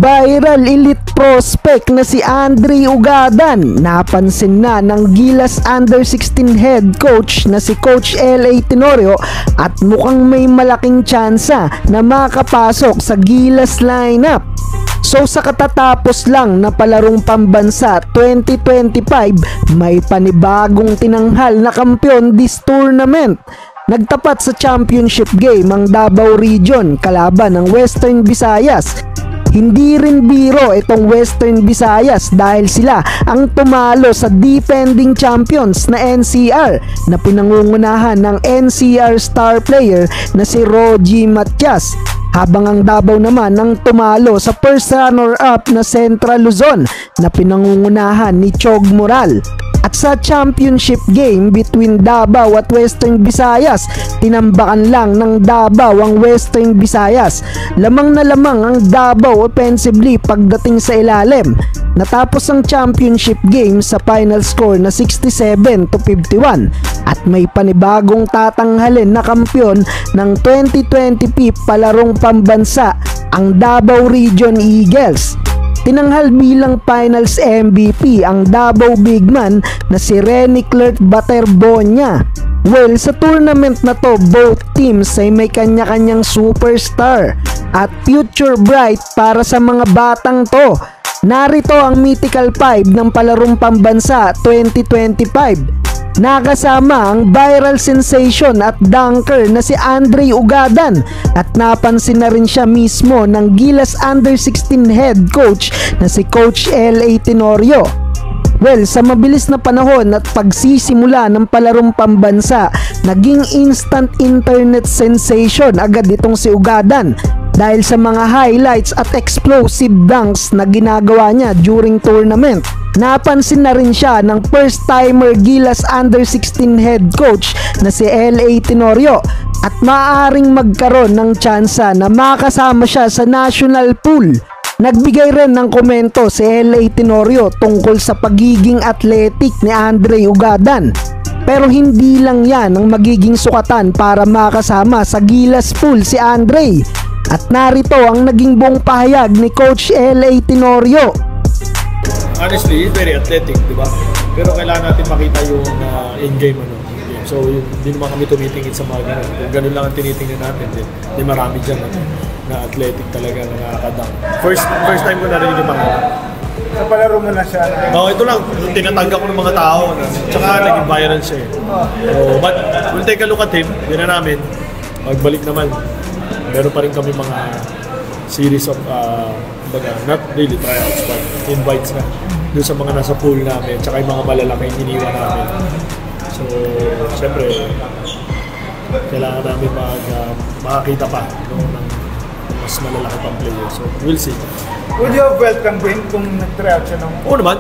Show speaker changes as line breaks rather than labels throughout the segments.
Viral elite prospect na si Andre Ugadan napansin na ng Gilas Under-16 head coach na si Coach L.A. Tenorio at mukhang may malaking tsansa na makapasok sa Gilas lineup. So sa katatapos lang na palarong pambansa 2025, may panibagong tinanghal na kampiyon this tournament. Nagtapat sa championship game ang Davao Region kalaban ng Western Visayas. Hindi rin biro itong Western Visayas dahil sila ang tumalo sa defending champions na NCR na pinangungunahan ng NCR star player na si Rogie Matias. Habang ang Davao naman ang tumalo sa first runner-up na Central Luzon na pinangungunahan ni Chog Moral. At sa championship game between Davao at Western Visayas, tinambakan lang ng Davao ang Western Visayas. Lamang na lamang ang Davao offensively pagdating sa ilalim. Natapos ang championship game sa final score na 67-51 at may panibagong tatanghalin na kampiyon ng 2020 palarong pambansa, ang Davao Region Eagles. Tinanghal bilang finals MVP ang Davao Bigman na si Renny Clerk Baterbonia. Well, sa tournament na to, both teams ay may kanya-kanyang superstar at future bright para sa mga batang to. Narito ang Mythical 5 ng palarong pambansa 2025. Nakasama ang viral sensation at dunker na si Andre Ugadan at napansin na rin siya mismo ng Gilas Under-16 head coach na si Coach L.A. Tenorio. Well, sa mabilis na panahon at pagsisimula ng palarong pambansa, naging instant internet sensation agad itong si Ugadan dahil sa mga highlights at explosive dunks na ginagawa niya during tournament. Napansin na rin siya ng first-timer Gilas Under-16 head coach na si L.A. Tenorio at maaaring magkaroon ng tsansa na makasama siya sa national pool. Nagbigay rin ng komento si L.A. Tenorio tungkol sa pagiging athletic ni Andre Ugadan. Pero hindi lang yan ang magiging sukatan para makasama sa Gilas pool si Andre. At narito ang naging buong pahayag ni Coach L.A. Tenorio.
Honestly, he's very athletic, di ba? Pero kailangan natin makita yung in-game game. So, hindi naman kami tumitingin sa mga ganun. Kung ganun lang ang tinitingnan natin, di marami dyan na athletic talaga na nakakadang. First time ko narinig yung mga
sa palaro mo na siya.
Ito lang, tinatangga ko ng mga tao. Tsaka naging viral siya eh. But we'll take a look at him. Hindi na namin. Magbalik naman. Meron pa rin kami mga series of not really tryouts but invites na doon sa mga nasa pool namin tsaka yung mga malalaking iniwan namin. So, siyempre kailangan namin makakita pa ng mas malalaki pang player. So, we'll see.
Would you have welcomed him kung nag-tryout siya ng...
Oo naman.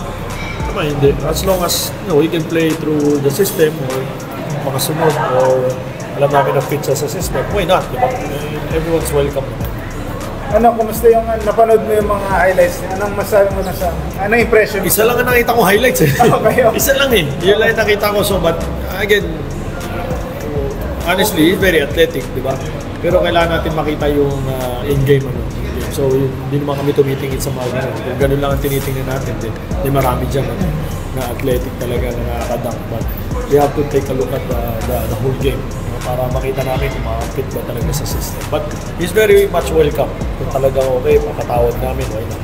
Hindi. As long as he can play through the system or makasunod or alam namin na fit siya sa system, why not? Diba? Everyone's welcome.
Kumusta yung napanood mo yung mga highlights? Anong masabi mo na sa... Anong impression mo?
Isa lang ang nakita ko highlights eh. Okay. Isa lang eh. Yun lang yung nakita ko. So, but again, honestly, he's very athletic, di ba? Pero kailangan natin makita yung in-game So, hindi naman kami tumitingin sa mga ganun. Kung ganun lang ang tinitingnan natin, di marami dyan na athletic talaga na nakakadunk. But we have to take a look at the whole game para makita namin kung makakapit ba talaga sa system. But he's very much welcome. Kung talagang okay, makatawad namin, why not?